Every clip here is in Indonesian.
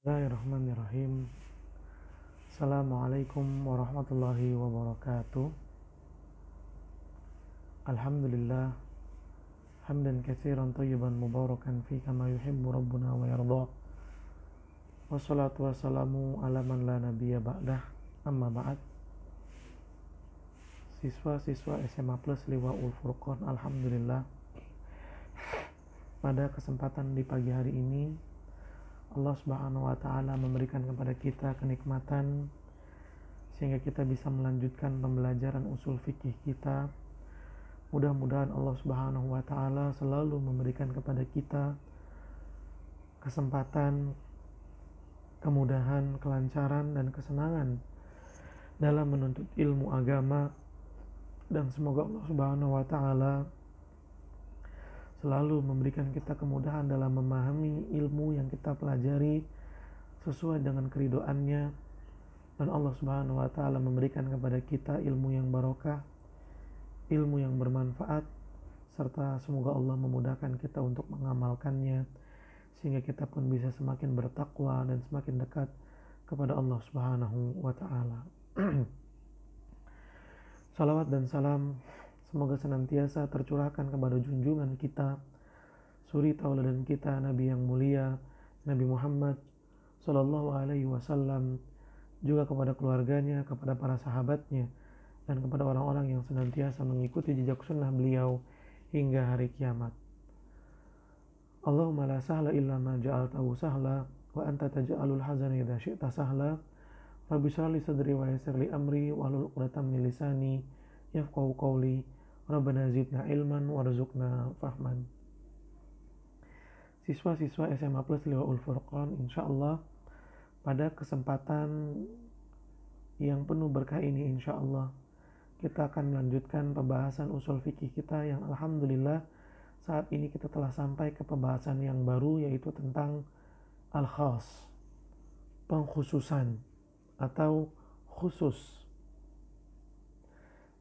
Bismillahirrahmanirrahim. Assalamualaikum warahmatullahi wabarakatuh. Alhamdulillah hamdan katsiran thayyiban mubarakan fi kama yuhibbu rabbuna wa yarda. Wassalatu wassalamu ala man la nabiyya ba'dah. Amma ba'd. Siswa-siswa SMA Plus Liwaul Furqan, alhamdulillah pada kesempatan di pagi hari ini Allah Subhanahu wa taala memberikan kepada kita kenikmatan sehingga kita bisa melanjutkan pembelajaran usul fikih kita. Mudah-mudahan Allah Subhanahu wa taala selalu memberikan kepada kita kesempatan, kemudahan, kelancaran dan kesenangan dalam menuntut ilmu agama, dan semoga Allah Subhanahu wa taala selalu memberikan kita kemudahan dalam memahami ilmu yang kita pelajari sesuai dengan keridoannya, dan Allah Subhanahu wa taala memberikan kepada kita ilmu yang barokah, ilmu yang bermanfaat, serta semoga Allah memudahkan kita untuk mengamalkannya sehingga kita pun bisa semakin bertakwa dan semakin dekat kepada Allah Subhanahu wa taala. Salawat dan salam semoga senantiasa tercurahkan kepada junjungan kita, suri tauladan kita, Nabi yang mulia, Nabi Muhammad Sallallahu Alaihi Wasallam, juga kepada keluarganya, kepada para sahabatnya, dan kepada orang-orang yang senantiasa mengikuti jejak sunnah beliau hingga hari kiamat. Allahumma la sahla illa ma ja'altahu sahla, wa anta taj'alul hazana idza syi'ta sahla. Rabbi shrah li sadri wa yassir li amri wahlul 'uqdatam min lisani yafqahu qawli. Rabbana zidna ilman warzuqna fahman. Siswa-siswa SMA Plus Liwaul Furqan, insyaallah pada kesempatan yang penuh berkah ini insyaallah kita akan melanjutkan pembahasan usul fikih kita yang alhamdulillah saat ini kita telah sampai ke pembahasan yang baru, yaitu tentang al-khas, pengkhususan atau khusus.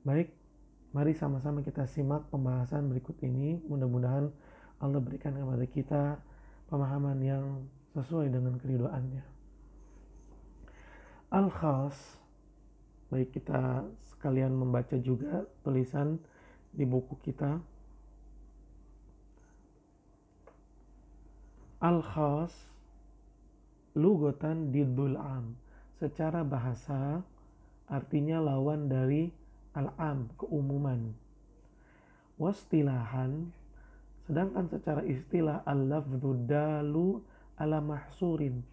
Baik, mari sama-sama kita simak pembahasan berikut ini. Mudah-mudahan Allah berikan kepada kita pemahaman yang sesuai dengan keridoannya. Al-khas, baik kita sekalian membaca juga tulisan di buku kita. Al-khas lugatan diddul am, secara bahasa artinya lawan dari al-am, keumuman. Wastilahan, sedangkan secara istilah al-lafdhu dalu ala mahsurin,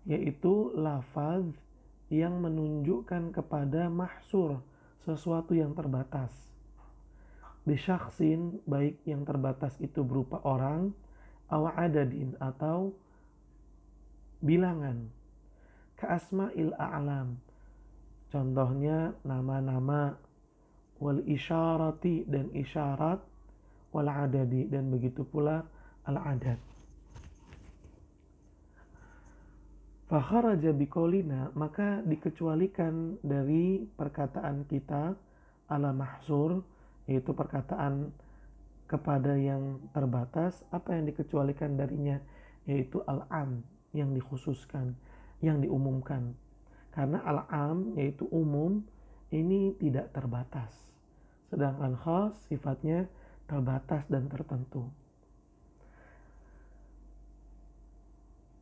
yaitu lafaz yang menunjukkan kepada mahsur, sesuatu yang terbatas. Bisyakhsin, baik yang terbatas itu berupa orang, aw adadin atau bilangan. Ka'asma'il a'lam, contohnya nama-nama, wal isyarati dan isyarat, wal adadi dan begitu pula al-adad. Fakharaja biqaulina, maka dikecualikan dari perkataan kita ala mahsur, yaitu perkataan kepada yang terbatas. Apa yang dikecualikan darinya? Yaitu al-am, yang dikhususkan, yang diumumkan. Karena al-am yaitu umum ini tidak terbatas, sedangkan khas sifatnya terbatas dan tertentu.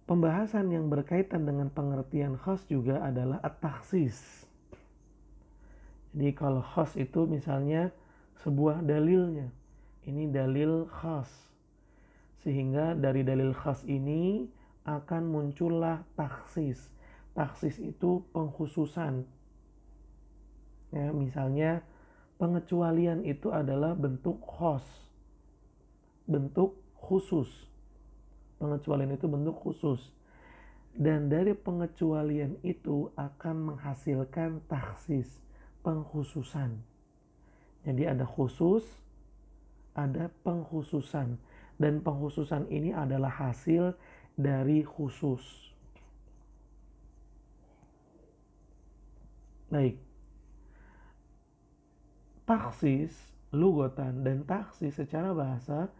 Pembahasan yang berkaitan dengan pengertian khas juga adalah at-takhsis. Jadi kalau khas itu misalnya sebuah dalilnya, ini dalil khas, sehingga dari dalil khas ini akan muncullah takhsis. Takhsis itu pengkhususan. Ya, misalnya pengecualian itu adalah bentuk khas, bentuk khusus. Pengecualian itu bentuk khusus. Dan dari pengecualian itu akan menghasilkan takhsis, pengkhususan. Jadi ada khusus, ada pengkhususan. Dan pengkhususan ini adalah hasil dari khusus. Baik. Taksis, lugatan, dan taksis secara bahasa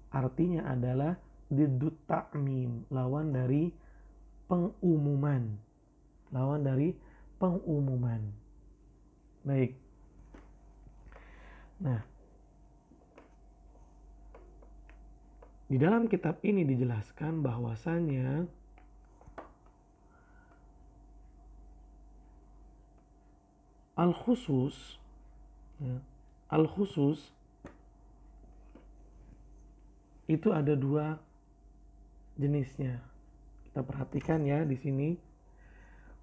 artinya adalah diddut ta'mim, lawan dari pengumuman. Lawan dari pengumuman. Baik. Nah, di dalam kitab ini dijelaskan bahwasanya al-khusus, ya, al-khusus itu ada dua jenisnya. Kita perhatikan ya di sini.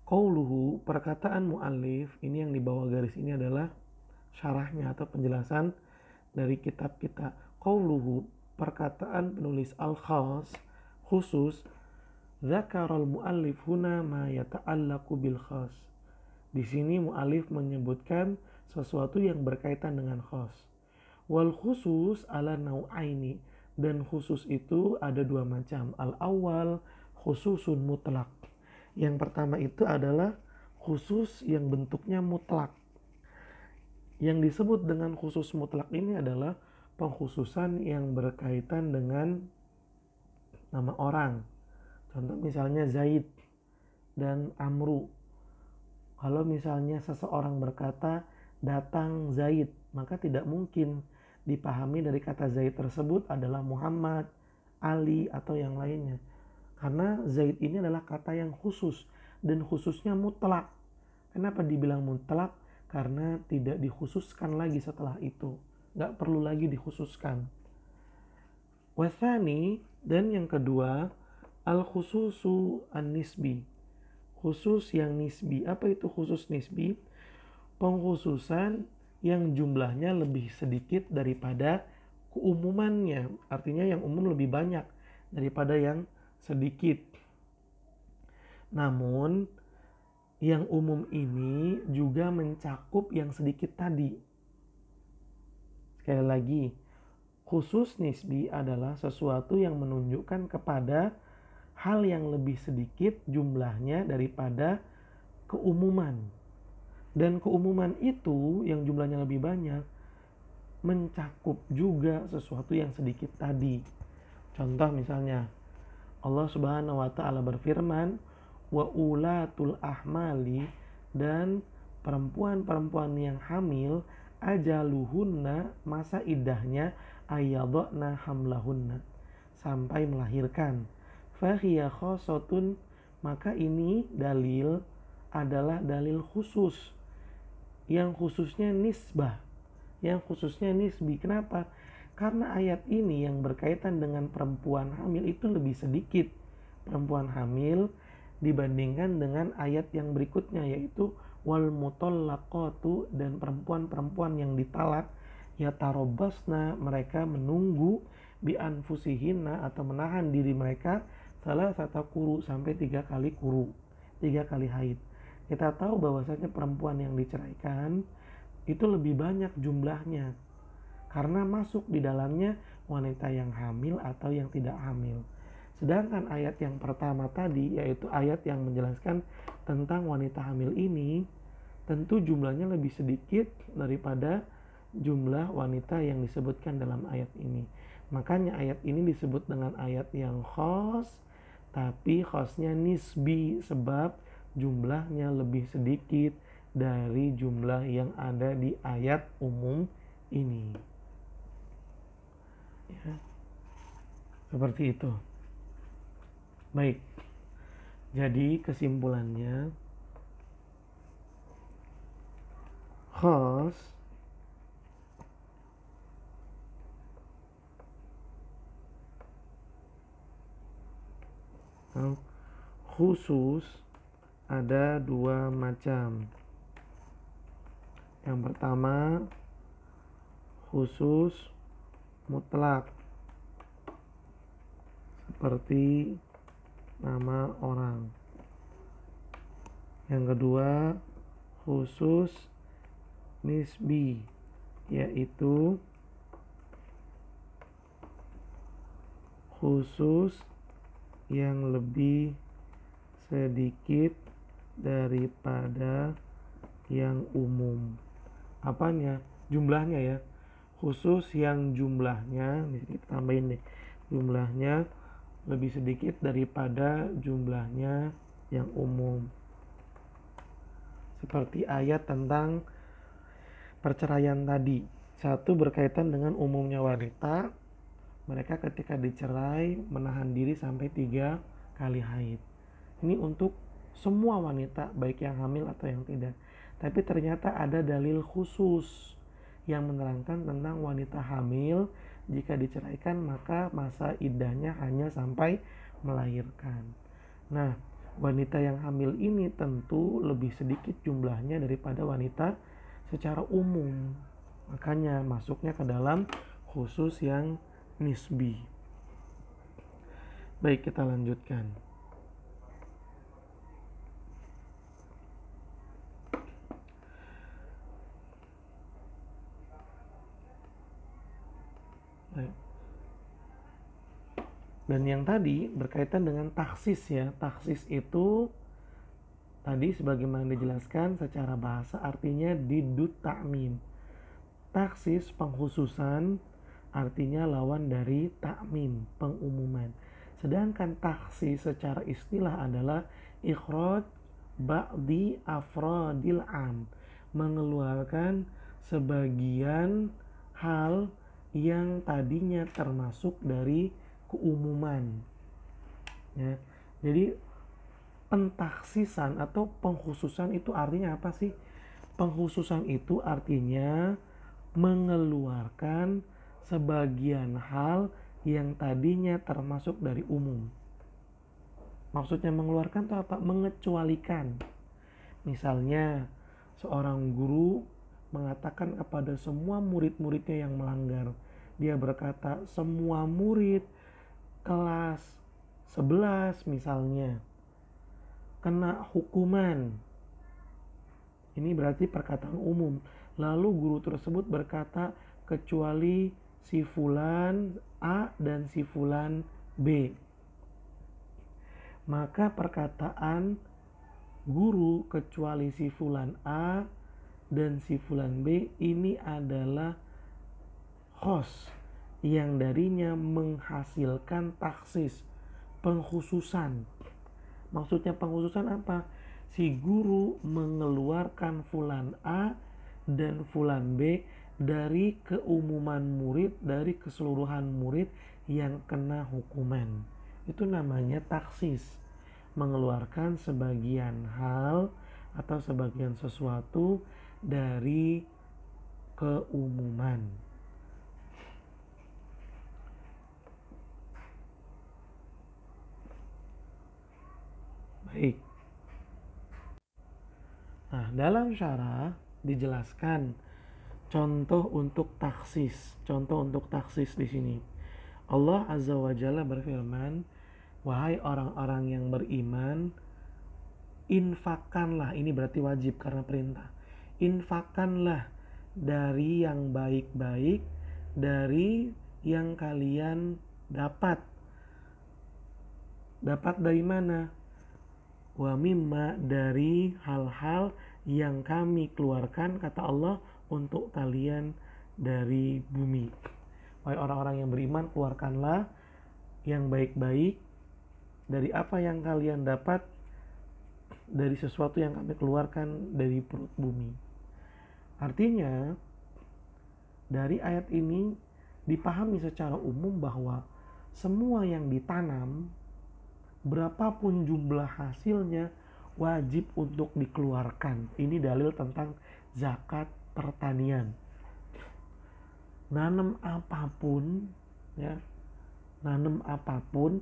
Qauluhu, perkataan muallif, ini yang di bawah garis ini adalah syarahnya atau penjelasan dari kitab kita. Qauluhu, perkataan penulis al-khas, khusus, dzakarul muallif huna ma yata'allaqu bil khas. Di sini muallif menyebutkan sesuatu yang berkaitan dengan khas. Wal khusus ala nau'aini, dan khusus itu ada dua macam. Al-awwal khususun mutlak. Yang pertama itu adalah khusus yang bentuknya mutlak. Yang disebut dengan khusus mutlak ini adalah pengkhususan yang berkaitan dengan nama orang. Contoh misalnya Zaid dan Amru. Kalau misalnya seseorang berkata datang Zaid, maka tidak mungkin dipahami dari kata Zaid tersebut adalah Muhammad, Ali, atau yang lainnya. Karena Zaid ini adalah kata yang khusus dan khususnya mutlak. Kenapa dibilang mutlak? Karena tidak dikhususkan lagi setelah itu. Nggak perlu lagi dikhususkan. Wathani, dan yang kedua, al-khususu an-nisbi. Khusus yang nisbi. Apa itu khusus nisbi? Pengkhususan yang jumlahnya lebih sedikit daripada keumumannya. Artinya yang umum lebih banyak daripada yang sedikit. Namun yang umum ini juga mencakup yang sedikit tadi. Sekali lagi, khusus nisbi adalah sesuatu yang menunjukkan kepada hal yang lebih sedikit jumlahnya daripada keumuman. Dan keumuman itu yang jumlahnya lebih banyak mencakup juga sesuatu yang sedikit tadi. Contoh misalnya Allah Subhanahu wa taala berfirman, wa ulatul ahmali, dan perempuan-perempuan yang hamil ajaluhunna, masa iddahnya ayyadna hamlahunna, sampai melahirkan. Fahiya khosotun, maka ini dalil adalah dalil khusus yang khususnya nisbah, yang khususnya nisbi. Kenapa? Karena ayat ini yang berkaitan dengan perempuan hamil itu lebih sedikit perempuan hamil dibandingkan dengan ayat yang berikutnya, yaitu wal mutallaqatu, dan perempuan-perempuan yang ditalak yatarabbasna, mereka menunggu bi anfusihinna, atau menahan diri mereka salah satu kuru, sampai 3 kali kuru, 3 kali haid. Kita tahu bahwasanya perempuan yang diceraikan itu lebih banyak jumlahnya karena masuk di dalamnya wanita yang hamil atau yang tidak hamil. Sedangkan ayat yang pertama tadi, yaitu ayat yang menjelaskan tentang wanita hamil ini, tentu jumlahnya lebih sedikit daripada jumlah wanita yang disebutkan dalam ayat ini. Makanya ayat ini disebut dengan ayat yang khos, tapi khosnya nisbi, sebab jumlahnya lebih sedikit dari jumlah yang ada di ayat umum ini. Ya, seperti itu. Baik, jadi kesimpulannya, khos khusus ada dua macam. Yang pertama, khusus mutlak, seperti nama orang. Yang kedua, khusus nisbi, yaitu khusus yang lebih sedikit daripada yang umum. Apanya? Jumlahnya ya. Khusus yang jumlahnya, kita tambahin deh, jumlahnya lebih sedikit daripada jumlahnya yang umum. Seperti ayat tentang perceraian tadi. Satu berkaitan dengan umumnya wanita, mereka ketika dicerai menahan diri sampai 3 kali haid. Ini untuk semua wanita, baik yang hamil atau yang tidak. Tapi ternyata ada dalil khusus yang menerangkan tentang wanita hamil jika diceraikan maka masa iddahnya hanya sampai melahirkan. Nah, wanita yang hamil ini tentu lebih sedikit jumlahnya daripada wanita secara umum. Makanya masuknya ke dalam khusus yang nisbi. Baik, kita lanjutkan. Baik. Dan yang tadi berkaitan dengan taksis ya. Taksis itu tadi sebagaimana dijelaskan secara bahasa artinya didut ta'mim. Taksis pengkhususan artinya lawan dari ta'mim, pengumuman. Sedangkan taksis secara istilah adalah ikhraj ba'di afradil am, mengeluarkan sebagian hal yang tadinya termasuk dari keumuman. Ya. Jadi pentaksisan atau pengkhususan itu artinya apa sih? Pengkhususan itu artinya mengeluarkan sebagian hal yang tadinya termasuk dari umum. Maksudnya mengeluarkan itu apa? Mengecualikan. Misalnya seorang guru mengatakan kepada semua murid-muridnya yang melanggar. Dia berkata semua murid kelas 11 misalnya kena hukuman. Ini berarti perkataan umum. Lalu guru tersebut berkata kecuali si fulan A dan si fulan B. Maka perkataan guru kecuali si fulan A dan si fulan B ini adalah khos yang darinya menghasilkan taksis, pengkhususan. Maksudnya pengkhususan apa? Si guru mengeluarkan fulan A dan fulan B dari keumuman murid, dari keseluruhan murid yang kena hukuman. Itu namanya taksis, mengeluarkan sebagian hal atau sebagian sesuatu dari keumuman. Baik. Nah, dalam syarah dijelaskan contoh untuk taksis. Contoh untuk taksis di sini. Allah Azza wa Jalla berfirman, "Wahai orang-orang yang beriman, infakkanlah." Ini berarti wajib karena perintah. Infakkanlah dari yang baik-baik, dari yang kalian dapat. Dapat dari mana? Wa mimma, dari hal-hal yang kami keluarkan, kata Allah, untuk kalian dari bumi. Wahai orang-orang yang beriman, keluarkanlah yang baik-baik dari apa yang kalian dapat dari sesuatu yang kami keluarkan dari perut bumi. Artinya dari ayat ini dipahami secara umum bahwa semua yang ditanam, berapapun jumlah hasilnya, wajib untuk dikeluarkan. Ini dalil tentang zakat pertanian. Nanam apapun, ya, nanam apapun,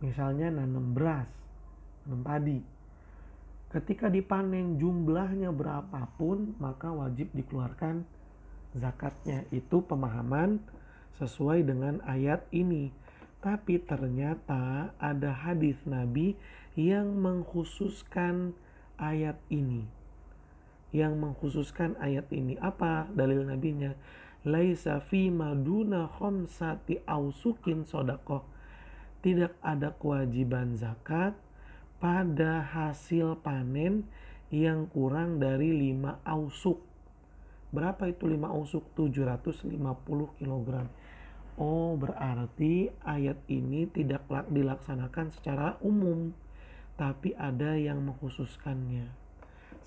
misalnya nanam beras, nanam padi, ketika dipanen jumlahnya berapapun, maka wajib dikeluarkan zakatnya. Itu pemahaman sesuai dengan ayat ini. Tapi ternyata ada hadis Nabi yang mengkhususkan ayat ini. Apa dalil nabinya? Laisa fi maduna khamsati ausukin sodakoh. Tidak ada kewajiban zakat pada hasil panen yang kurang dari 5 ausuk. Berapa itu 5 ausuk? 750 kilogram. Oh, berarti ayat ini tidak dilaksanakan secara umum, tapi ada yang mengkhususkannya.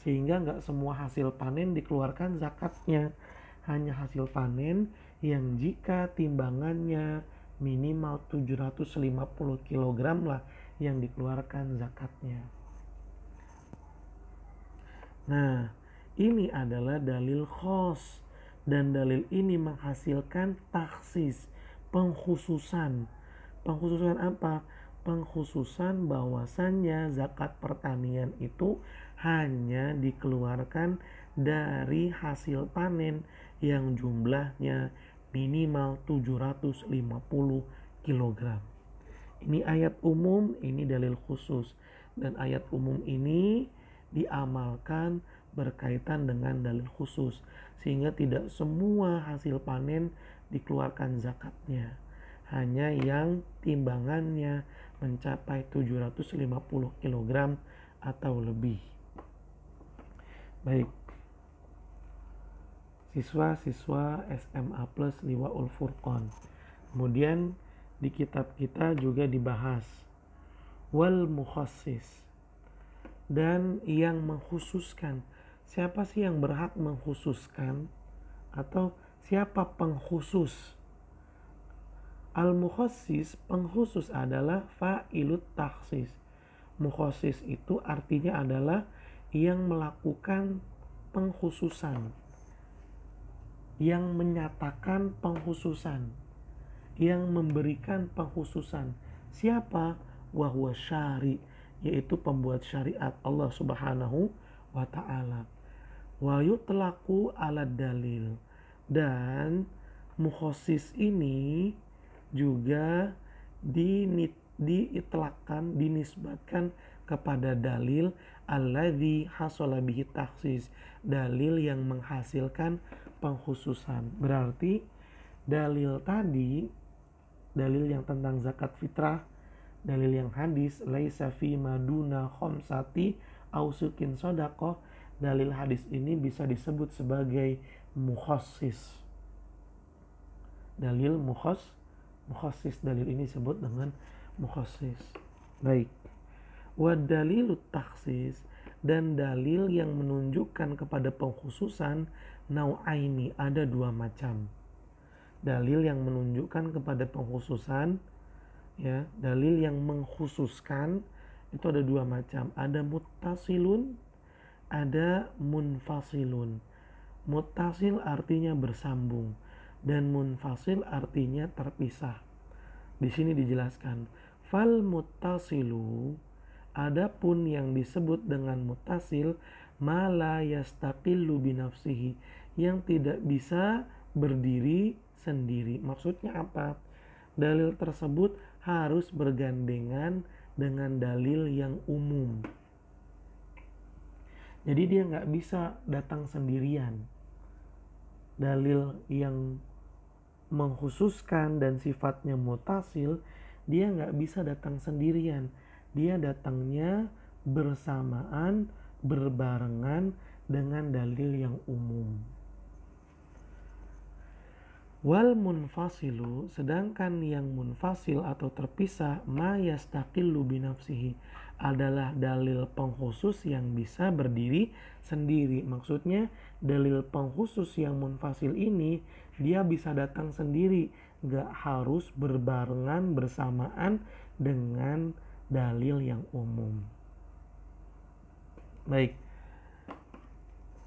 Sehingga nggak semua hasil panen dikeluarkan zakatnya. Hanya hasil panen yang jika timbangannya minimal 750 kilogram lah yang dikeluarkan zakatnya. Nah, ini adalah dalil khos, dan dalil ini menghasilkan taksis, pengkhususan. Pengkhususan apa? Pengkhususan bahwasannya zakat pertanian itu hanya dikeluarkan dari hasil panen yang jumlahnya minimal 750 kilogram. Ini ayat umum, ini dalil khusus. Dan ayat umum ini diamalkan berkaitan dengan dalil khusus. Sehingga tidak semua hasil panen dikeluarkan zakatnya. Hanya yang timbangannya mencapai 750 kg atau lebih. Baik. Siswa-siswa SMA Plus Liwaul Furqan. Kemudian di kitab kita juga dibahas wal mukhassis, dan yang mengkhususkan. Siapa sih yang berhak mengkhususkan, atau siapa pengkhusus? Al mukhassis, pengkhusus adalah fa'ilut takhsis. Mukhassis itu artinya adalah yang melakukan pengkhususan, yang menyatakan pengkhususan, yang memberikan pengkhususan. Siapa? Wahwa syari, yaitu pembuat syariat Allah Subhanahu wa ta'ala. Wa yutlaqu ala dalil, dan mukhassis ini juga diitlakkan, dinisbatkan kepada dalil alladzi hasala bihi takhsis, dalil yang menghasilkan pengkhususan. Berarti dalil tadi, dalil yang tentang zakat fitrah, dalil yang hadis laisa fi maduna khamsati ausukin sodaqoh, dalil hadis ini bisa disebut sebagai mukhassis. Dalil mukhassis, dalil ini disebut dengan mukhassis. Baik. Wa dalilut takhsis, dan dalil yang menunjukkan kepada pengkhususan nau'aini, ada dua macam. Dalil yang menunjukkan kepada pengkhususan, ya, dalil yang mengkhususkan itu ada dua macam. Ada muttasilun, ada munfasilun. Muttasil artinya bersambung, dan munfasil artinya terpisah. Di sini dijelaskan, fal muttasilu, adapun yang disebut dengan muttasil, ma la yastaqillu binafsihi, yang tidak bisa berdiri sendiri. Maksudnya apa? Dalil tersebut harus bergandengan dengan dalil yang umum. Jadi dia nggak bisa datang sendirian. Dalil yang mengkhususkan dan sifatnya mutasil, dia nggak bisa datang sendirian. Dia datangnya bersamaan, berbarengan dengan dalil yang umum. Wal munfasilu, sedangkan yang munfasil atau terpisah, ma yastaqillu binafsihi, adalah dalil pengkhusus yang bisa berdiri sendiri. Maksudnya dalil pengkhusus yang munfasil ini dia bisa datang sendiri, gak harus berbarengan bersamaan dengan dalil yang umum. Baik.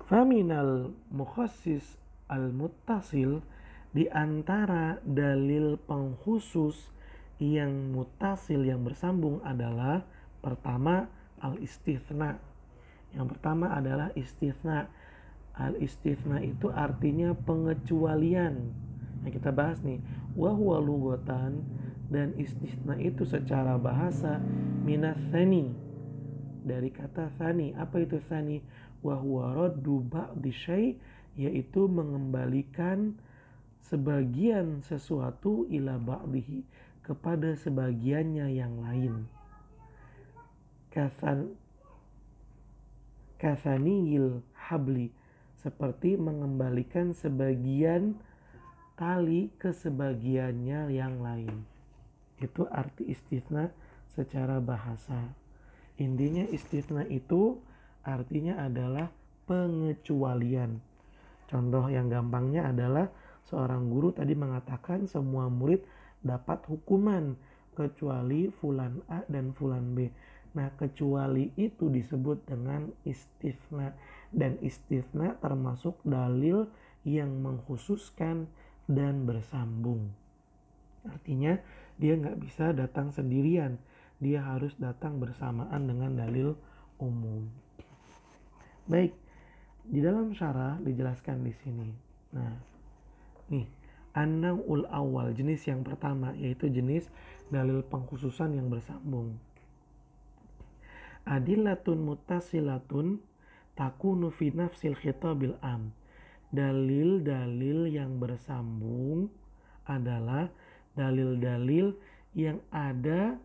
Faminal mukhassis al-muttasil, di antara dalil pengkhusus yang mutasil, yang bersambung adalah pertama al-istithna. Yang pertama adalah istithna. Al-istithna itu artinya pengecualian. Nah, kita bahas nih, wa huwa lughatan, dan istithna itu secara bahasa minas tsani, dari kata tsani. Apa itu tsani? Wa huwa raddu ba'di syai', yaitu mengembalikan sebagian sesuatu ila ba'dihi, kepada sebagiannya yang lain. Kasaniyil habli, seperti mengembalikan sebagian kali ke sebagiannya yang lain. Itu arti istitsna secara bahasa. Intinya istitsna itu artinya adalah pengecualian. Contoh yang gampangnya adalah seorang guru tadi mengatakan semua murid dapat hukuman kecuali fulan A dan fulan B. Nah, kecuali itu disebut dengan istitsna, dan istitsna termasuk dalil yang mengkhususkan dan bersambung. Artinya dia nggak bisa datang sendirian, dia harus datang bersamaan dengan dalil umum. Baik, di dalam syarah dijelaskan di sini. Nah, nih, an-naw'ul awal, jenis yang pertama, yaitu jenis dalil pengkhususan yang bersambung. Adillatun muttasilatun takunu fi nafsil khitabil am. Dalil-dalil yang bersambung adalah dalil-dalil yang ada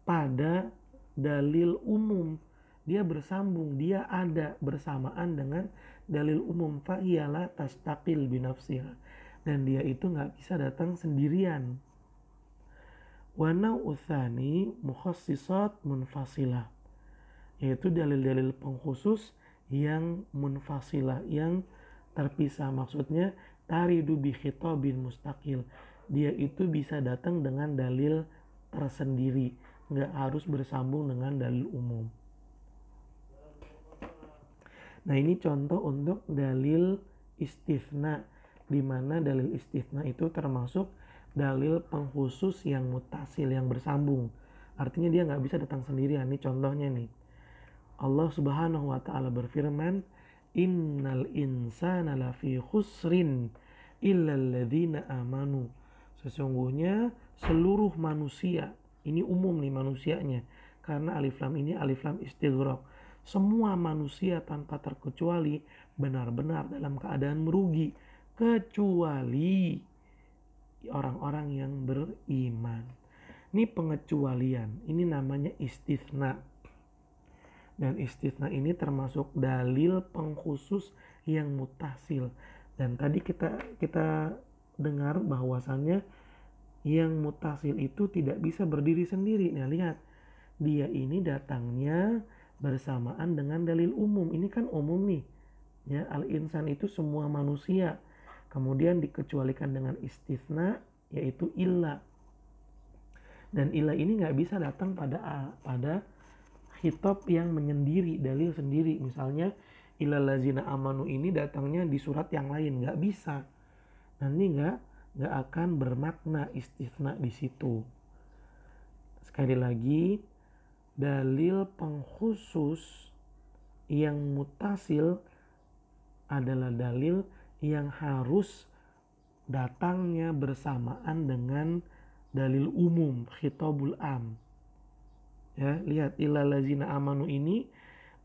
pada dalil umum. Dia bersambung, dia ada bersamaan dengan dalil umum. Fa'iyalah tastaqil binafsiha. Dan dia itu nggak bisa datang sendirian. Wa naw'u tsani mukhassisat munfasilah, yaitu dalil-dalil pengkhusus yang munfasilah, yang terpisah. Maksudnya taridu bi khitabin mustaqil, dia itu bisa datang dengan dalil tersendiri, nggak harus bersambung dengan dalil umum. Nah, ini contoh untuk dalil istitsna, di mana dalil istitsna itu termasuk dalil pengkhusus yang mutasil, yang bersambung. Artinya dia nggak bisa datang sendirian. Ini contohnya nih. Allah Subhanahu wa ta'ala berfirman, innal insana lafi khusrin illal ladzina amanu. Sesungguhnya seluruh manusia, ini umum nih manusianya, karena alif lam ini alif lam istighraq. Semua manusia tanpa terkecuali benar-benar dalam keadaan merugi, kecuali orang-orang yang beriman. Ini pengecualian, ini namanya istitsna. Dan istitsna ini termasuk dalil pengkhusus yang mutasil. Dan tadi kita dengar bahwasannya yang mutasil itu tidak bisa berdiri sendiri. Nah, lihat, dia ini datangnya bersamaan dengan dalil umum. Ini kan umum nih. Ya, al-insan itu semua manusia. Kemudian dikecualikan dengan istitsna, yaitu illa. Dan illa ini nggak bisa datang pada khitab yang menyendiri, dalil sendiri. Misalnya illal ladzina amanu ini datangnya di surat yang lain, nggak bisa. Nanti nggak akan bermakna istitsna di situ. Sekali lagi, dalil pengkhusus yang mutasil adalah dalil yang harus datangnya bersamaan dengan dalil umum, khitabul am. Ya, lihat illal ladzina amanu ini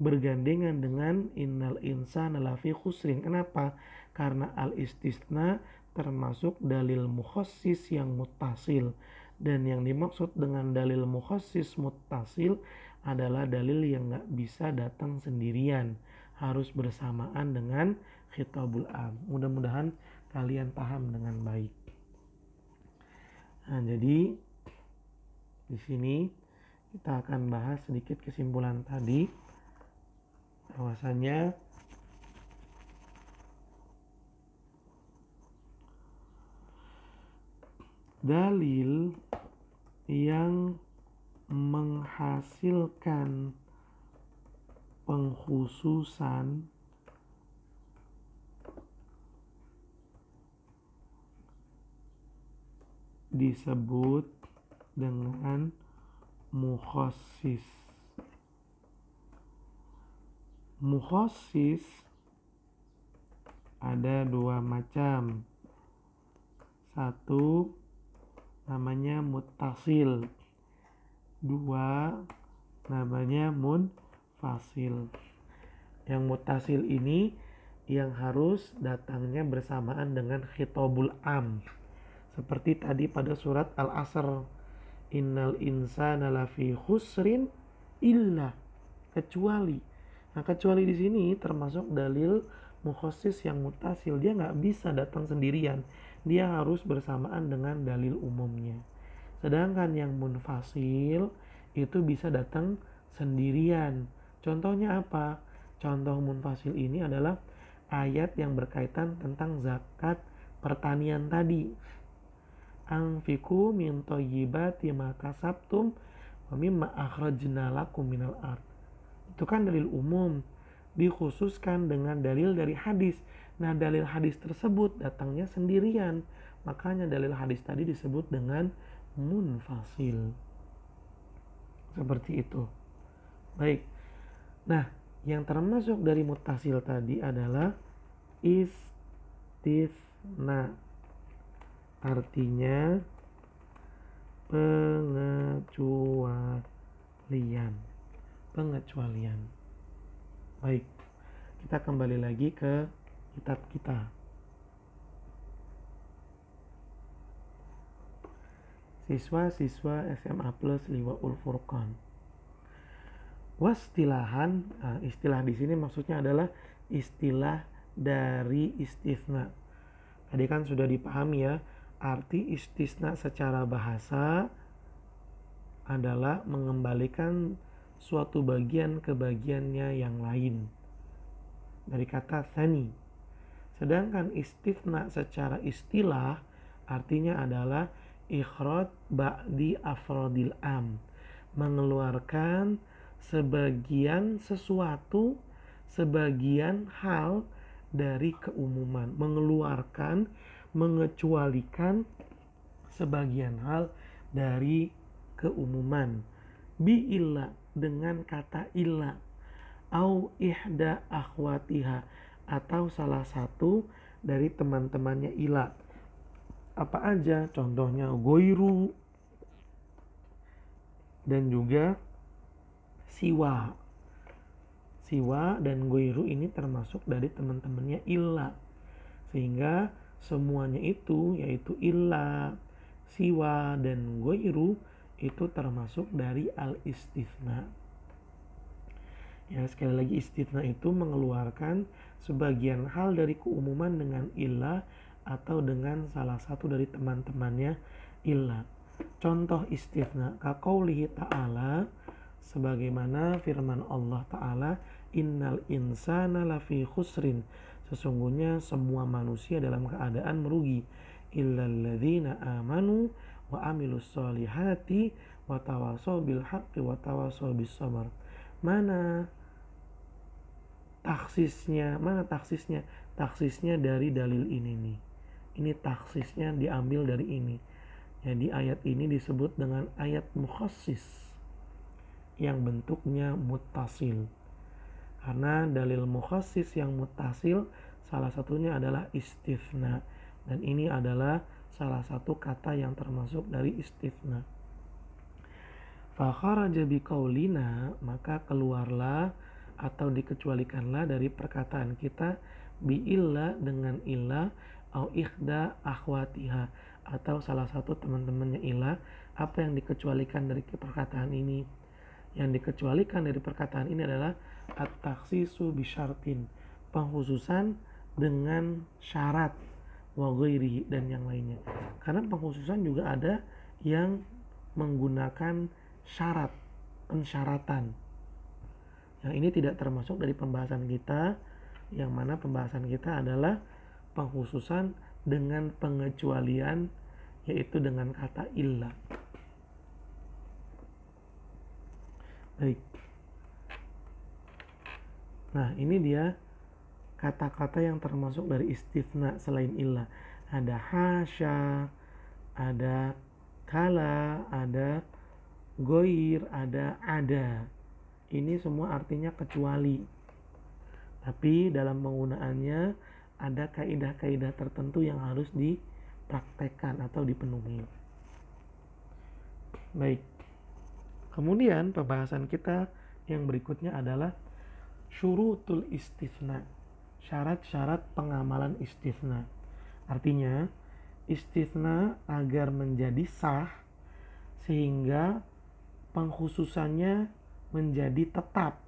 bergandengan dengan innal insana lafi khusrin. Kenapa? Karena al-istitsna termasuk dalil mukhassis yang muttasil. Dan yang dimaksud dengan dalil mukhassis muttasil adalah dalil yang nggak bisa datang sendirian, harus bersamaan dengan khitabul am. Mudah-mudahan kalian paham dengan baik. Nah, jadi di sini kita akan bahas sedikit kesimpulan tadi, bahwasanya dalil yang menghasilkan pengkhususan disebut dengan mukhassis. Mukhassis ada dua macam. Satu namanya muttasil, dua namanya munfasil. Yang muttasil ini yang harus datangnya bersamaan dengan khitabul am. Seperti tadi pada surat Al-Asr, innal insana lafi khusrin illa, kecuali. Nah, kecuali di sini termasuk dalil mukhasis yang mutasil. Dia nggak bisa datang sendirian. Dia harus bersamaan dengan dalil umumnya. Sedangkan yang munfasil itu bisa datang sendirian. Contohnya apa? Contoh munfasil ini adalah ayat yang berkaitan tentang zakat pertanian tadi. Anfiku min thayyibati ma kasabtum wa mimma akhrajna lakum minal ard. Itu kan dalil umum, dikhususkan dengan dalil dari hadis. Nah, dalil hadis tersebut datangnya sendirian. Makanya dalil hadis tadi disebut dengan munfasil. Seperti itu. Baik. Nah, yang termasuk dari mutasil tadi adalah istisna. Artinya pengecualian. Baik, kita kembali lagi ke kitab kita. Siswa-siswa SMA Plus Liwaul Furqan. Wastilahan, istilah di sini maksudnya adalah istilah dari istisna. Tadi kan sudah dipahami ya, arti istisna secara bahasa adalah mengembalikan suatu bagian ke bagiannya yang lain. Dari kata tsani. Sedangkan istisna secara istilah artinya adalah ikhraj ba'di afrodil am. Mengeluarkan sebagian sesuatu, sebagian hal dari keumuman. Mengeluarkan, mengecualikan sebagian hal dari keumuman. Bi illa, dengan kata illa, au ihda akhwatiha, atau salah satu dari teman-temannya illa. Apa aja? Contohnya goiru dan juga siwa. Siwa dan goiru ini termasuk dari teman-temannya illa. Sehingga semuanya itu yaitu illa, siwa, dan goiru itu termasuk dari al-istithna. Ya, sekali lagi istithna itu mengeluarkan sebagian hal dari keumuman dengan illa atau dengan salah satu dari teman-temannya illa. Contoh istithna kaqaulihi ta'ala, sebagaimana firman Allah Ta'ala, innal insana lafi khusrin, sesungguhnya semua manusia dalam keadaan merugi, illalladzina amanu wa amilus solihati wa tawasaw bil haqqi wa tawasaw bis sabr. Mana taksisnya? Taksisnya dari dalil ini nih. Ini taksisnya diambil dari ini. Jadi ayat ini disebut dengan ayat mukhassis yang bentuknya muttasil. Karena dalil mukhassis yang muttasil salah satunya adalah istithna, dan ini adalah salah satu kata yang termasuk dari istithna. Fa kharaja biqaulina, maka keluarlah atau dikecualikanlah dari perkataan kita bi illa, dengan illa, au ikhda akhwatiha, atau salah satu teman-temannya illa. Apa yang dikecualikan dari perkataan ini? Yang dikecualikan dari perkataan ini adalah at-takhsisu bisyartin, pengkhususan dengan syarat, wa ghairihi, dan yang lainnya. Karena pengkhususan juga ada yang menggunakan syarat, pensyaratan. Yang ini tidak termasuk dari pembahasan kita, yang mana pembahasan kita adalah pengkhususan dengan pengecualian, yaitu dengan kata illa. Baik. Nah, ini dia kata-kata yang termasuk dari istithna selain illa. Ada hasya, ada kala, ada goir, ada. Ini semua artinya kecuali. Tapi dalam penggunaannya ada kaidah-kaidah tertentu yang harus dipraktekkan atau dipenuhi. Baik. Kemudian pembahasan kita yang berikutnya adalah syurutul istithna, syarat-syarat pengamalan istithna. Artinya istithna agar menjadi sah sehingga pengkhususannya menjadi tetap.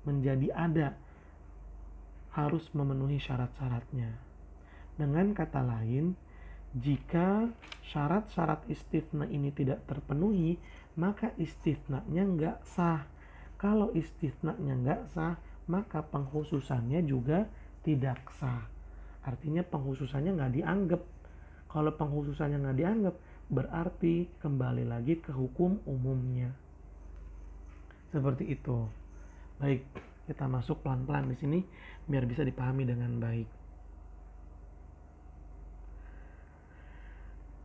menjadi ada, harus memenuhi syarat-syaratnya. Dengan kata lain, jika syarat-syarat istifna ini tidak terpenuhi, maka istifnanya nggak sah. Kalau istifnanya nggak sah, maka pengkhususannya juga tidak sah. Artinya pengkhususannya nggak dianggap. Kalau pengkhususannya nggak dianggap, berarti kembali lagi ke hukum umumnya. Seperti itu. Baik, kita masuk pelan-pelan di sini biar bisa dipahami dengan baik.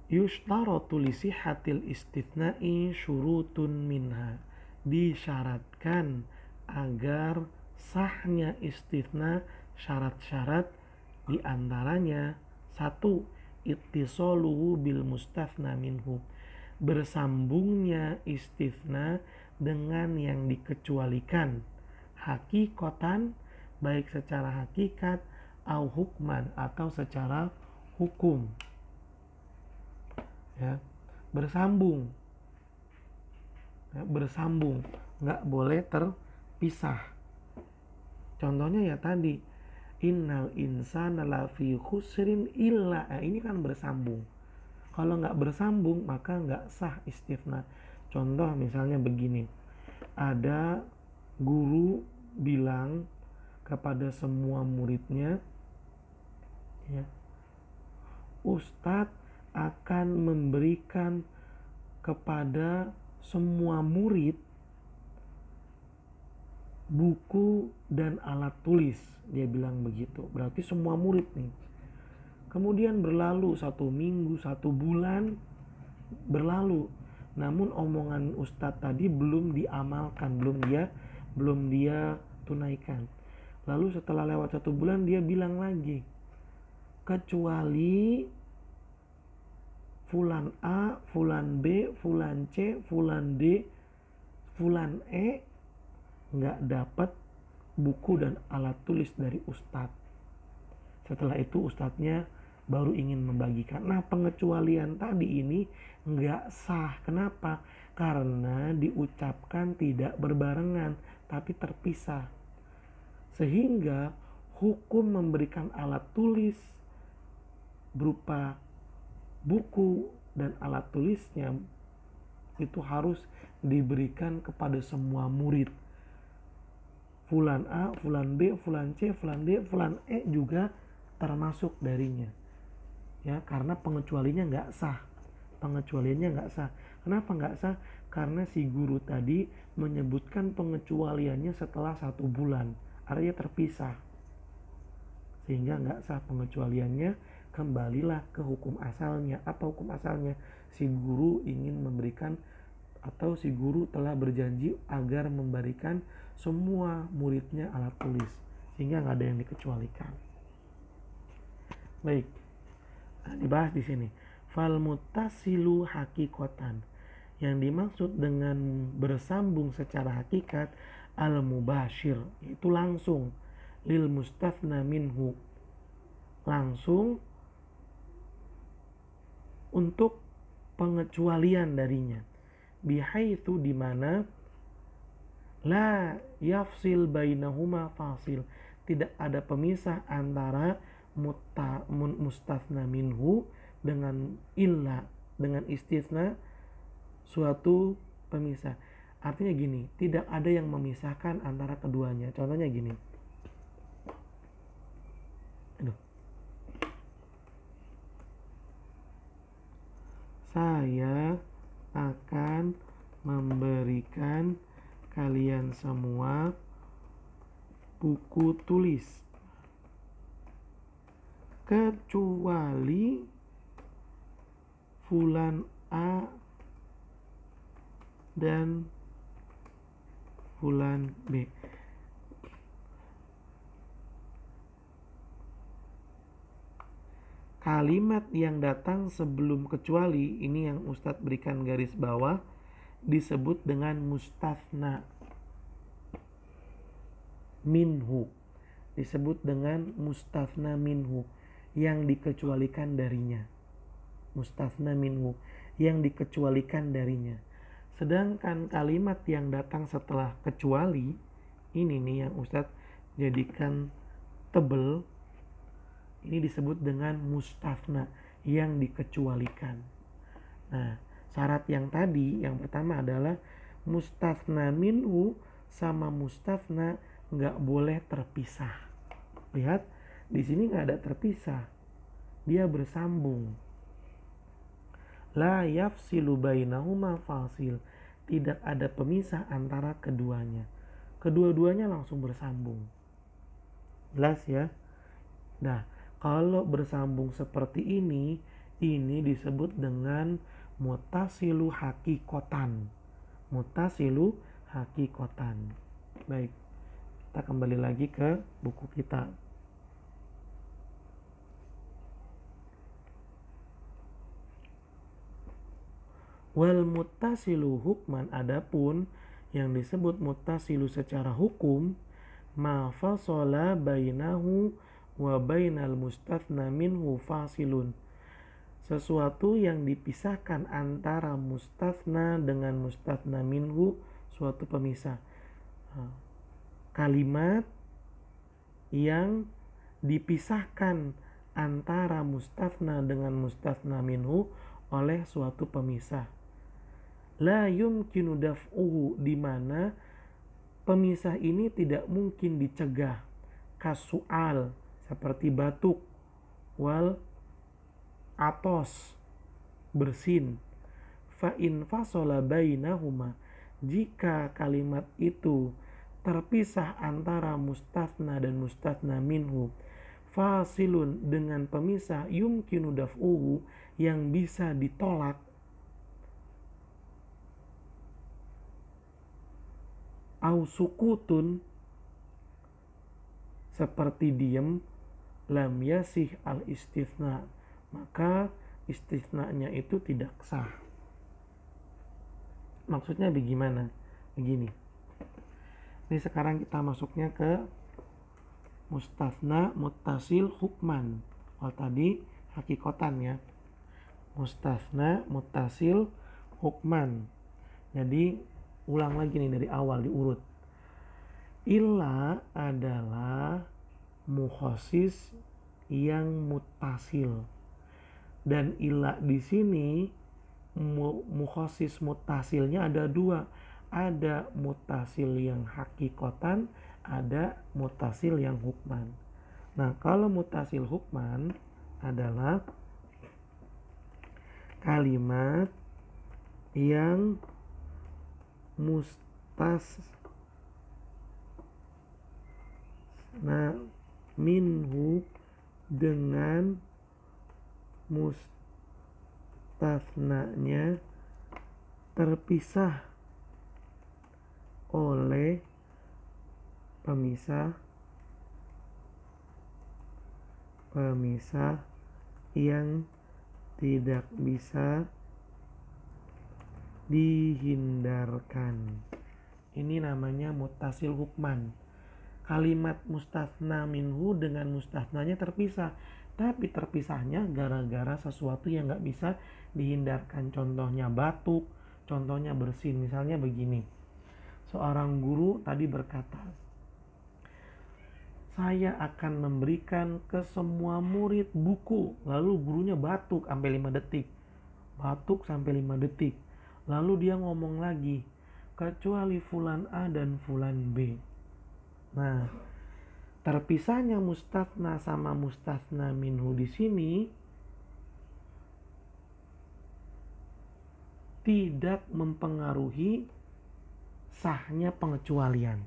Yushtaratu li sihhatil istitsna'i syurutun minha. Disyaratkan agar sahnya istitsna syarat-syarat, diantaranya 1. Ittisaluhu bil mustatsna minhu. Bersambungnya istitsna dengan yang dikecualikan, hakikatan, baik secara hakikat au hukman, atau secara hukum. Ya, bersambung, ya, bersambung, nggak boleh terpisah. Contohnya ya tadi, innal insana lafi khusrin illa, ini kan bersambung. Kalau nggak bersambung maka nggak sah istitsna. Contoh misalnya begini, ada guru bilang kepada semua muridnya, ya, Ustadz akan memberikan kepada semua murid buku dan alat tulis. Dia bilang begitu, berarti semua murid nih. Kemudian berlalu 1 minggu, 1 bulan berlalu, namun omongan Ustadz tadi belum diamalkan, belum dia tunaikan. Lalu setelah lewat 1 bulan dia bilang lagi, kecuali Fulan A, Fulan B, Fulan C, Fulan D, Fulan E nggak dapat buku dan alat tulis dari Ustadz. Setelah itu Ustadznya baru ingin membagikan. Nah, pengecualian tadi ini nggak sah. Kenapa? Karena diucapkan tidak berbarengan, tapi terpisah. Sehingga hukum memberikan alat tulis berupa buku dan alat tulisnya itu harus diberikan kepada semua murid. Fulan A, Fulan B, Fulan C, Fulan D, Fulan E juga termasuk darinya. Ya, karena pengecualiannya nggak sah. Kenapa nggak sah? Karena si guru tadi menyebutkan pengecualiannya setelah 1 bulan. Artinya terpisah. Sehingga nggak sah pengecualiannya. Kembalilah ke hukum asalnya. Apa hukum asalnya? Si guru ingin memberikan, atau si guru telah berjanji agar memberikan semua muridnya alat tulis, sehingga nggak ada yang dikecualikan. Baik, nah, dibahas di sini. Fal muttasilu hakikotan. Yang dimaksud dengan bersambung secara hakikat al mubashir, itu langsung, lil mustatsna minhu, langsung untuk pengecualian darinya, bihaitsu dimana la yafsil bainahuma fasil, tidak ada pemisah antara mustatsna minhu dengan illa, dengan istitsna, suatu pemisah. Artinya gini, tidak ada yang memisahkan antara keduanya. Contohnya gini, saya akan memberikan kalian semua buku tulis kecuali Fulan A dan Fulan B. Kalimat yang datang sebelum kecuali, ini yang Ustadz berikan garis bawah, disebut dengan mustatsna minhu. Disebut dengan mustatsna minhu, yang dikecualikan darinya. Mustatsna minhu, yang dikecualikan darinya. Sedangkan kalimat yang datang setelah kecuali, ini nih yang Ustadz jadikan tebel, ini disebut dengan mustafna, yang dikecualikan. Nah, syarat yang tadi, yang pertama adalah mustafna minhu sama mustafna nggak boleh terpisah. Lihat, di sini nggak ada terpisah, dia bersambung. La yafsilu bainahuma fasil, tidak ada pemisah antara keduanya. Kedua-duanya langsung bersambung. Jelas ya? Nah, kalau bersambung seperti ini disebut dengan mutasilu hakikotan. Mutasilu hakikotan. Baik, kita kembali lagi ke buku kita. Wal muttasilu hukman, adapun yang disebut muttasilu secara hukum, ma fasala bainahu wa bainal mustathna minhu fasilun, sesuatu yang dipisahkan antara mustathna dengan mustathna minhu, suatu pemisah. Kalimat yang dipisahkan antara mustathna dengan mustathna minhu oleh suatu pemisah. La yumkinu daf'uhu, di mana pemisah ini tidak mungkin dicegah. Kasu'al, seperti batuk, wal atos, bersin. Fa in fasola bainahuma, jika kalimat itu terpisah antara mustathna dan mustathna minhu, fasilun, dengan pemisah yumkinu daf'uhu, yang bisa ditolak, au sukutun, seperti diem, lam yasih al istithna, maka istithnanya itu tidak sah. Maksudnya bagaimana? Begini. Ini sekarang kita masuknya ke mustathna muttasil hukman. Kalau tadi hakikotan ya. Mustathna muttasil hukman. Jadi ulang lagi nih dari awal, diurut. Illa adalah mukhasis yang muttasil. Dan illa di sini mukhasis muttasilnya ada dua. Ada muttasil yang hakikotan, ada muttasil yang hukman. Nah, kalau muttasil hukman adalah kalimat yang mustasna minhu dengan mustasnanya terpisah oleh pemisah yang tidak bisa dihindarkan. Ini namanya muttasil hukman. Kalimat mustathna minhu dengan mustathnanya terpisah, tapi terpisahnya gara-gara sesuatu yang nggak bisa dihindarkan. Contohnya batuk, contohnya bersin. Misalnya begini, seorang guru tadi berkata, saya akan memberikan ke semua murid buku, lalu gurunya batuk sampai 5 detik. Batuk sampai 5 detik. Lalu dia ngomong lagi, kecuali fulan A dan fulan B. Nah, terpisahnya mustathna sama mustathna minhu di sini tidak mempengaruhi sahnya pengecualian.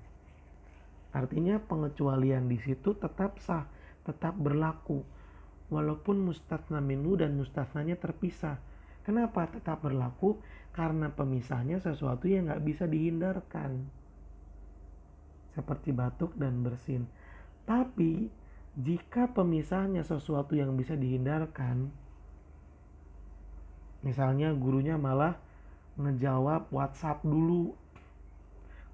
Artinya pengecualian di situ tetap sah, tetap berlaku, walaupun mustathna minhu dan mustathnanya terpisah. Kenapa tetap berlaku? Karena pemisahnya sesuatu yang nggak bisa dihindarkan, seperti batuk dan bersin. Tapi jika pemisahnya sesuatu yang bisa dihindarkan, misalnya gurunya malah ngejawab WhatsApp dulu,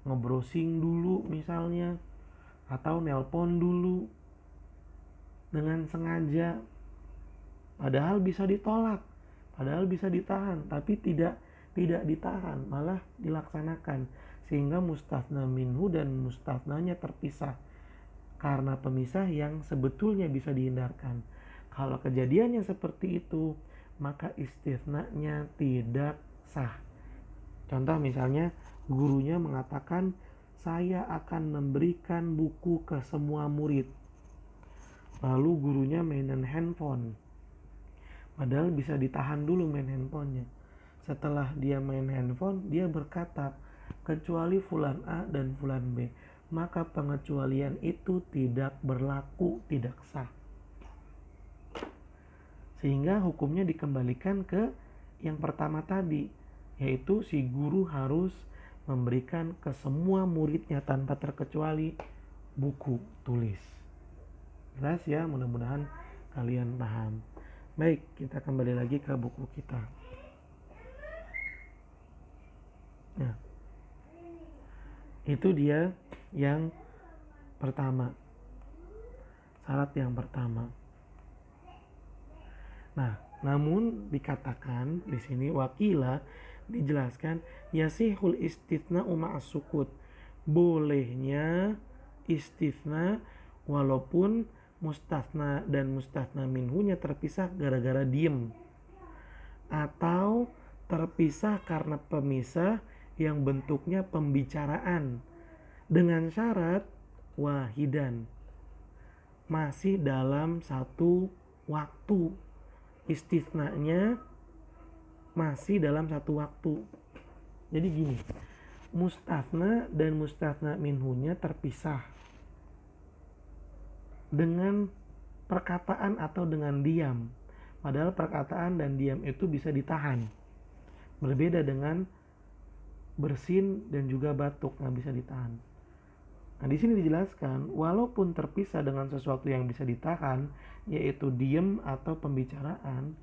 ngebrowsing dulu misalnya, atau nelpon dulu dengan sengaja, padahal bisa ditolak, padahal bisa ditahan, tapi tidak tidak ditahan, malah dilaksanakan, sehingga mustatsna minhu dan mustatsnanya terpisah karena pemisah yang sebetulnya bisa dihindarkan. Kalau kejadiannya seperti itu, maka istitsnanya tidak sah. Contoh misalnya gurunya mengatakan, saya akan memberikan buku ke semua murid. Lalu gurunya mainan handphone. Padahal bisa ditahan dulu main handphonenya. Setelah dia main handphone, dia berkata, kecuali fulan A dan fulan B. Maka pengecualian itu tidak berlaku, tidak sah. Sehingga hukumnya dikembalikan ke yang pertama tadi, yaitu si guru harus memberikan ke semua muridnya tanpa terkecuali buku tulis. Jelas ya, mudah-mudahan kalian paham. Baik, kita kembali lagi ke buku kita. Nah, itu dia yang pertama. Syarat yang pertama. Nah, namun dikatakan di sini wakila dijelaskan yasihul istitsna ma'as sukut. Bolehnya istitsna walaupun mustatsna dan mustatsna minhunya terpisah gara-gara diem, atau terpisah karena pemisah yang bentuknya pembicaraan, dengan syarat wahidan, masih dalam satu waktu. Istitsnanya masih dalam satu waktu. Jadi gini, mustatsna dan mustatsna minhunya terpisah dengan perkataan atau dengan diam. Padahal perkataan dan diam itu bisa ditahan. Berbeda dengan bersin dan juga batuk, nggak bisa ditahan. Nah, di sini dijelaskan, walaupun terpisah dengan sesuatu yang bisa ditahan, yaitu diam atau pembicaraan,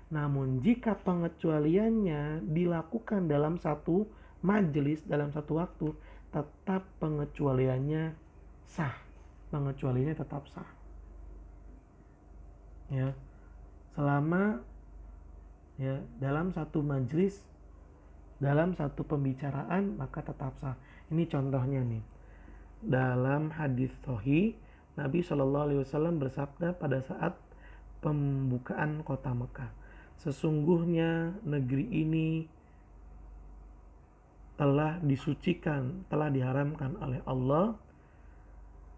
namun jika pengecualiannya dilakukan dalam satu majelis, dalam satu waktu, tetap pengecualiannya sah. Pengecualiannya tetap sah. Ya, selama ya dalam satu majelis, dalam satu pembicaraan, maka tetap sah. Ini contohnya nih. Dalam hadis sahih, Nabi SAW bersabda pada saat pembukaan kota Mekah, sesungguhnya negeri ini telah disucikan, telah diharamkan oleh Allah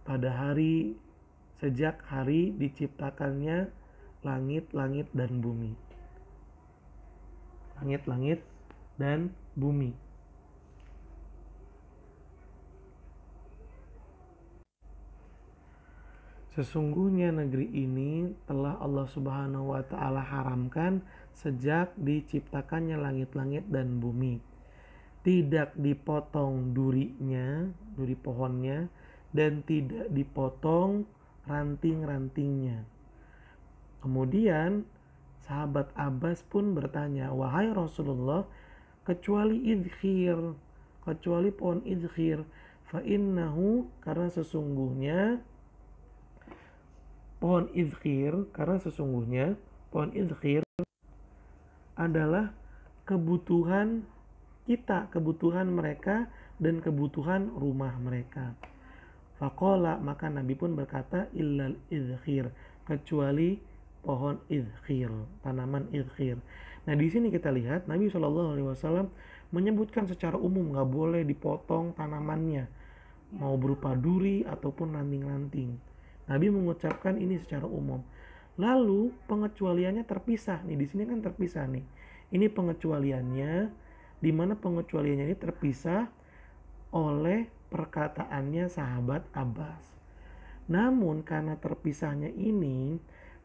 pada hari sejak hari diciptakannya langit-langit dan bumi. Langit-langit dan bumi. Sesungguhnya negeri ini telah Allah Subhanahu wa Ta'ala haramkan sejak diciptakannya langit-langit dan bumi. Tidak dipotong durinya, duri pohonnya, dan tidak dipotong ranting-rantingnya. Kemudian sahabat Abbas pun bertanya, wahai Rasulullah, kecuali idkhir, kecuali pohon idkhir, fa innahu, karena sesungguhnya pohon idkhir adalah kebutuhan kita, kebutuhan mereka, dan kebutuhan rumah mereka. Faqala, maka Nabi pun berkata, illal idkhir, kecuali pohon idkhir, tanaman idkhir. Nah, di sini kita lihat Nabi SAW menyebutkan secara umum nggak boleh dipotong tanamannya, mau berupa duri ataupun ranting-ranting. Nabi mengucapkan ini secara umum. Lalu pengecualiannya terpisah nih, di sini kan terpisah nih. Ini pengecualiannya, di mana pengecualiannya ini terpisah oleh perkataannya sahabat Abbas. Namun karena terpisahnya ini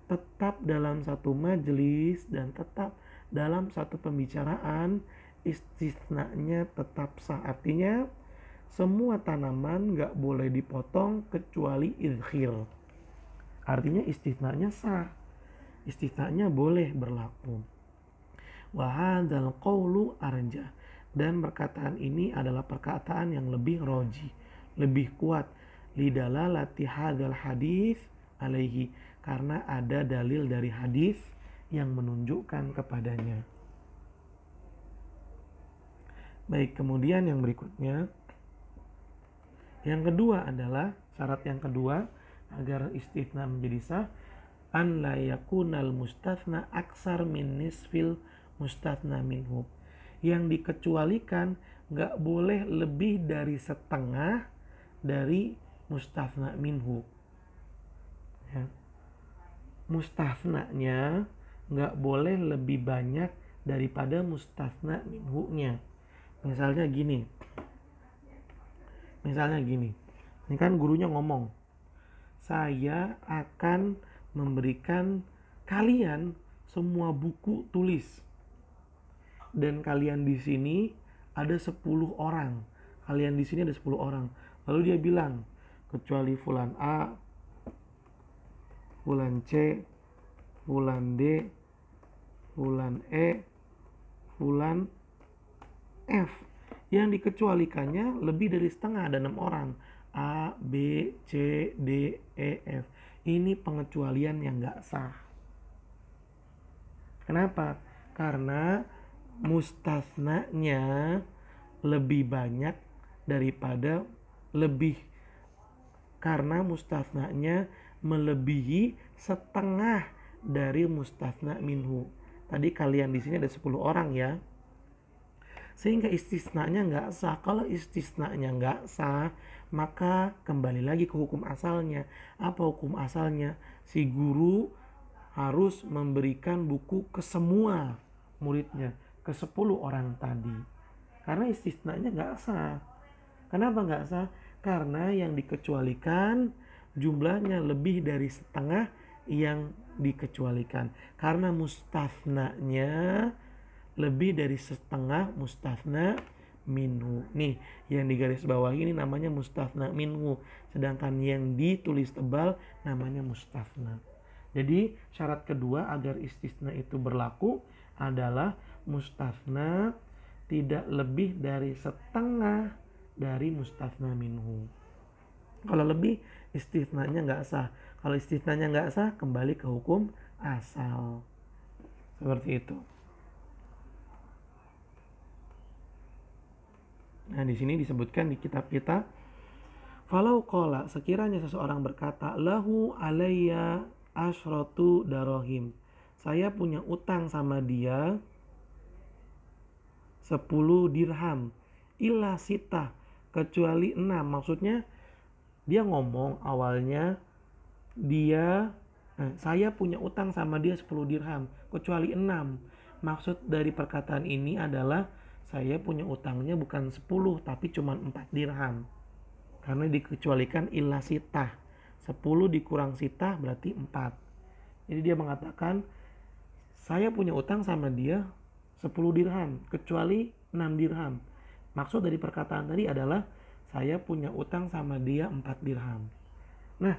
tetap dalam satu majelis dan tetap dalam satu pembicaraan, istisnanya tetap sah. Artinya semua tanaman gak boleh dipotong kecuali idkhir. Artinya istisnanya sah, istisnanya boleh berlaku. Wa hadzal qaulu arjah, dan perkataan ini adalah perkataan yang lebih roji, lebih kuat, lidalalati hadzal hadis alaihi, karena ada dalil dari hadis yang menunjukkan kepadanya. Baik, kemudian yang berikutnya, yang kedua adalah syarat yang kedua agar istitsna menjadi sah, an la yakunal mustatsna aksar min nisfil mustatsna minhu. Yang dikecualikan nggak boleh lebih dari setengah dari mustatsna minhu. Ya. Mustatsnanya nggak boleh lebih banyak daripada mustatsna minhu-nya. Misalnya gini, ini kan gurunya ngomong, saya akan memberikan kalian semua buku tulis, dan kalian di sini ada 10 orang, lalu dia bilang, kecuali fulan A, fulan C, fulan D, fulan E, fulan F. Yang dikecualikannya lebih dari setengah, ada 6 orang. A, B, C, D, E, F. Ini pengecualian yang nggak sah. Kenapa? Karena mustatsnanya lebih banyak daripada karena mustatsnanya melebihi setengah dari mustatsna minhu. Tadi kalian di sini ada 10 orang ya. Sehingga istisnanya nggak sah. Kalau istisnanya nggak sah, maka kembali lagi ke hukum asalnya. Apa hukum asalnya? Si guru harus memberikan buku ke semua muridnya, ke 10 orang tadi. Karena istisnanya nggak sah. Kenapa nggak sah? Karena yang dikecualikan jumlahnya lebih dari setengah yang dikecualikan. Karena mustatsnanya lebih dari setengah mustatsna minhu. Nih, yang di garis bawah ini namanya mustatsna minhu. Sedangkan yang ditulis tebal namanya mustatsna. Jadi, syarat kedua agar istisna itu berlaku adalah mustatsna tidak lebih dari setengah dari mustatsna minhu. Kalau lebih, istisnanya nggak sah. Kalau istisnanya nggak sah, kembali ke hukum asal. Seperti itu. Nah, di sini disebutkan di kitab kita, falau qala, sekiranya seseorang berkata, lahu alayya asyratu darohim, saya punya utang sama dia 10 dirham, illa sita, kecuali 6. Maksudnya dia ngomong awalnya saya punya utang sama dia 10 dirham, kecuali 6. Maksud dari perkataan ini adalah saya punya utangnya bukan 10 tapi cuma 4 dirham. Karena dikecualikan illa sitah. 10 dikurang sitah berarti 4. Jadi dia mengatakan saya punya utang sama dia 10 dirham kecuali 6 dirham. Maksud dari perkataan tadi adalah saya punya utang sama dia 4 dirham. Nah,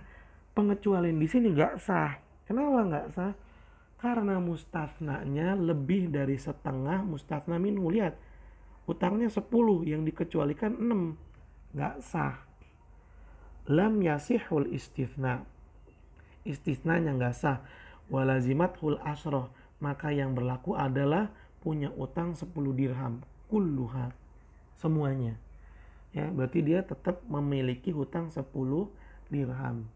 pengecualian di sini nggak sah. Kenapa nggak sah? Karena mustatsnanya lebih dari setengah mustatsna minhu. Lihat, utangnya 10, yang dikecualikan 6. Nggak sah. Lam yasihul istitsna. Istisnanya nggak sah. Walazimathul asroh. Maka yang berlaku adalah punya utang 10 dirham. Kulluha. Semuanya. Ya, berarti dia tetap memiliki hutang 10 dirham.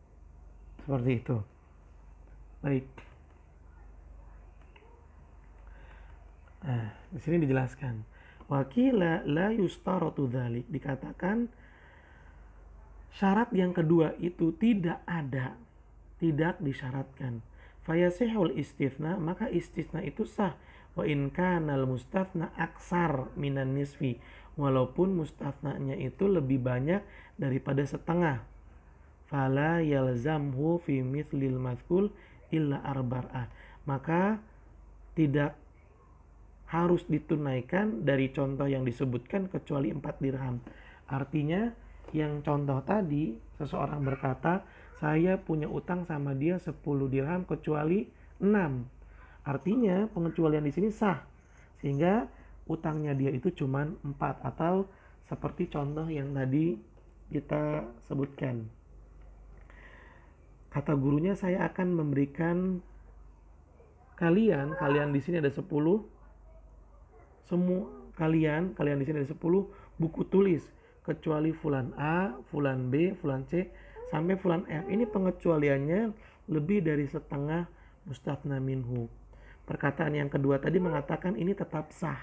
Seperti itu. Baik. Nah, di sini dijelaskan. Wakila la yustaratu dzalik, dikatakan syarat yang kedua itu tidak ada, tidak disyaratkan. Fayasihul istitsna, maka istisna itu sah. Wa in kanal mustatsna aksar minan nisfi, walaupun mustatsnanya itu lebih banyak daripada setengah. Fala yalzamhu fi mithlil mazkul illa arba'ah, maka tidak harus ditunaikan dari contoh yang disebutkan kecuali 4 dirham. Artinya yang contoh tadi, seseorang berkata saya punya utang sama dia 10 dirham kecuali 6. Artinya pengecualian di sini sah, sehingga utangnya dia itu cuma 4, atau seperti contoh yang tadi kita sebutkan. Kata gurunya, saya akan memberikan kalian di sini ada 10, kalian di sini ada 10 buku tulis kecuali fulan A, fulan B, fulan C sampai fulan F. Ini pengecualiannya lebih dari setengah mustafna minhu. Perkataan yang kedua tadi mengatakan ini tetap sah.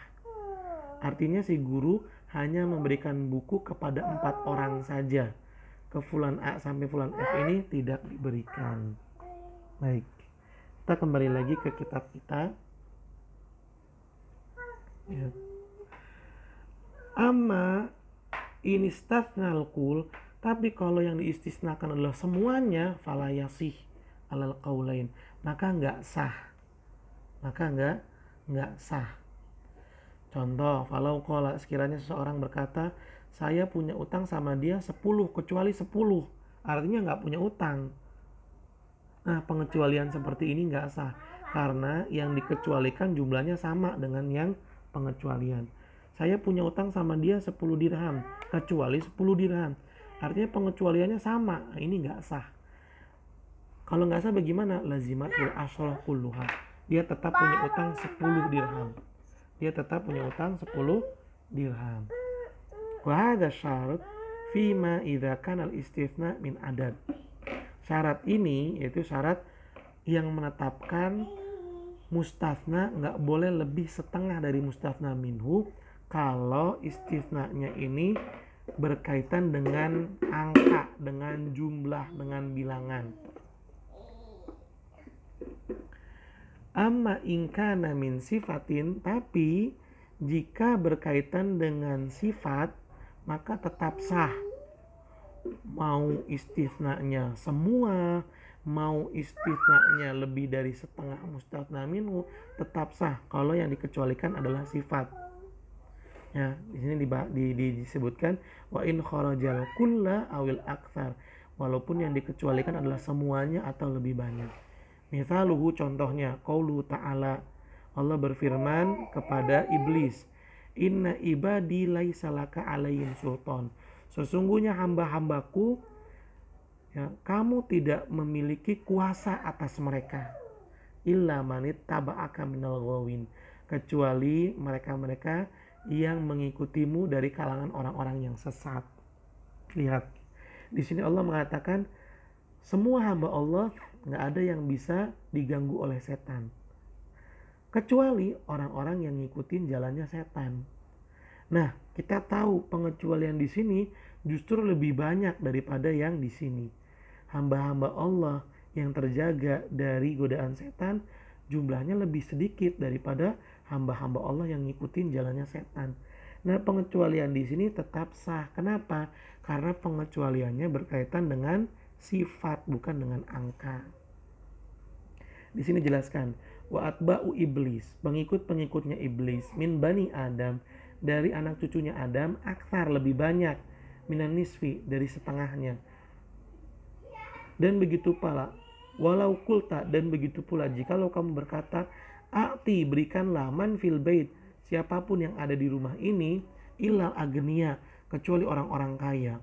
Artinya si guru hanya memberikan buku kepada 4 orang saja. Ke fulan A sampai fulan F ini tidak diberikan. Baik, kita kembali lagi ke kitab kita. Ya. Amma ini stafnal kul, tapi kalau yang diistisnakan adalah semuanya, fala yasih alal qaulain, maka enggak sah. Enggak sah. Contoh, kalau sekiranya seseorang berkata, saya punya utang sama dia 10 kecuali 10, artinya enggak punya utang. Nah, pengecualian seperti ini enggak sah karena yang dikecualikan jumlahnya sama dengan yang pengecualian. Saya punya utang sama dia 10 dirham kecuali 10 dirham, artinya pengecualiannya sama. Nah, ini nggak sah. Kalau nggak sah bagaimana? Lazimatul asyrah kulluha, dia tetap punya utang 10 dirham. Wa hadza syarat fima idza kana al-istithna min adad. Syarat ini yaitu syarat yang menetapkan mustafna nggak boleh lebih setengah dari mustafna minhu kalau istisnanya ini berkaitan dengan angka, dengan jumlah, dengan bilangan. Amma in kana min sifatin, tapi jika berkaitan dengan sifat maka tetap sah. Mau istisnanya semua, mau istisnanya lebih dari setengah mustafna minhu, tetap sah kalau yang dikecualikan adalah sifat. Ya, di sini disebutkan wa in kharajal kulla awil aktsar, walaupun yang dikecualikan adalah semuanya atau lebih banyak. Misaluhu, contohnya, qaulu ta'ala, Allah berfirman kepada iblis, inna ibadi laisa laka alaihim sultan, sesungguhnya hamba-hambaku, ya, kamu tidak memiliki kuasa atas mereka, illa manit taba'aka minal ghawin, kecuali mereka-mereka yang mengikutimu dari kalangan orang-orang yang sesat. Lihat, di sini Allah mengatakan semua hamba Allah nggak ada yang bisa diganggu oleh setan, kecuali orang-orang yang ngikutin jalannya setan. Nah, kita tahu pengecualian di sini justru lebih banyak daripada yang di sini. Hamba-hamba Allah yang terjaga dari godaan setan jumlahnya lebih sedikit daripada hamba-hamba Allah yang ngikutin jalannya setan. Nah, pengecualian di sini tetap sah. Kenapa? Karena pengecualiannya berkaitan dengan sifat, bukan dengan angka. Di sini jelaskan, wa atba'u iblis, pengikut-pengikutnya iblis, min bani Adam, dari anak cucunya Adam, aktsar, lebih banyak, minan nisfi, dari setengahnya. Dan begitu pula, walau kulta, dan begitu pula jikalau kamu berkata, a'ti, berikanlah, man fil bait, siapapun yang ada di rumah ini, illal agniya, kecuali orang-orang kaya.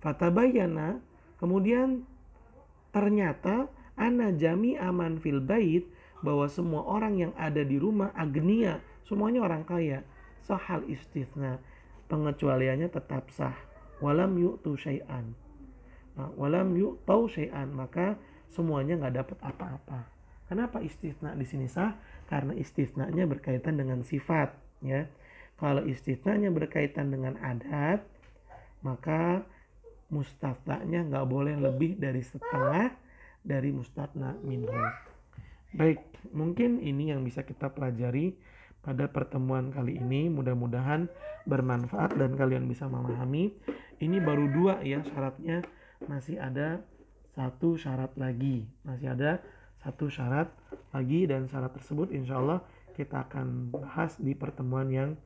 Fatabayyana, kemudian ternyata ana jami aman fil bait, bahwa semua orang yang ada di rumah agniya, semuanya orang kaya. Sahal istitsna, pengecualiannya tetap sah. Walam yu'tu syai'an. Nah, walam yu'tau syai'an, maka semuanya nggak dapat apa-apa. Kenapa istitsna di sini sah? Karena istitsnanya berkaitan dengan sifat, ya. Kalau istitsnanya berkaitan dengan adat, maka mustafnanya nggak boleh lebih dari setengah dari mustafna minhu. Baik, mungkin ini yang bisa kita pelajari pada pertemuan kali ini. Mudah-mudahan bermanfaat dan kalian bisa memahami. Ini baru 2 ya syaratnya, masih ada satu syarat lagi. Dan syarat tersebut insya Allah kita akan bahas di pertemuan yang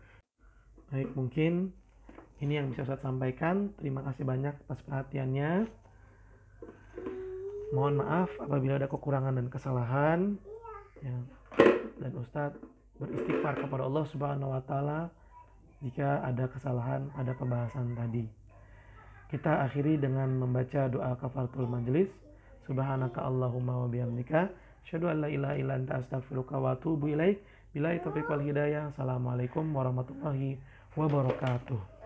baik. Mungkin ini yang bisa Ustadz sampaikan. Terima kasih banyak atas perhatiannya. Mohon maaf apabila ada kekurangan dan kesalahan, ya. Dan Ustadz beristighfar kepada Allah Subhanahu wa Ta'ala jika ada kesalahan pada pembahasan tadi. Kita akhiri dengan membaca doa kafaratul majelis. Subhanaka Allahumma wa bihamdika, asyhadu an la ilaha illa anta astaghfiruka wa atubu ilaik. Billahi taufiq wal hidayah. Assalamualaikum warahmatullahi wabarakatuh.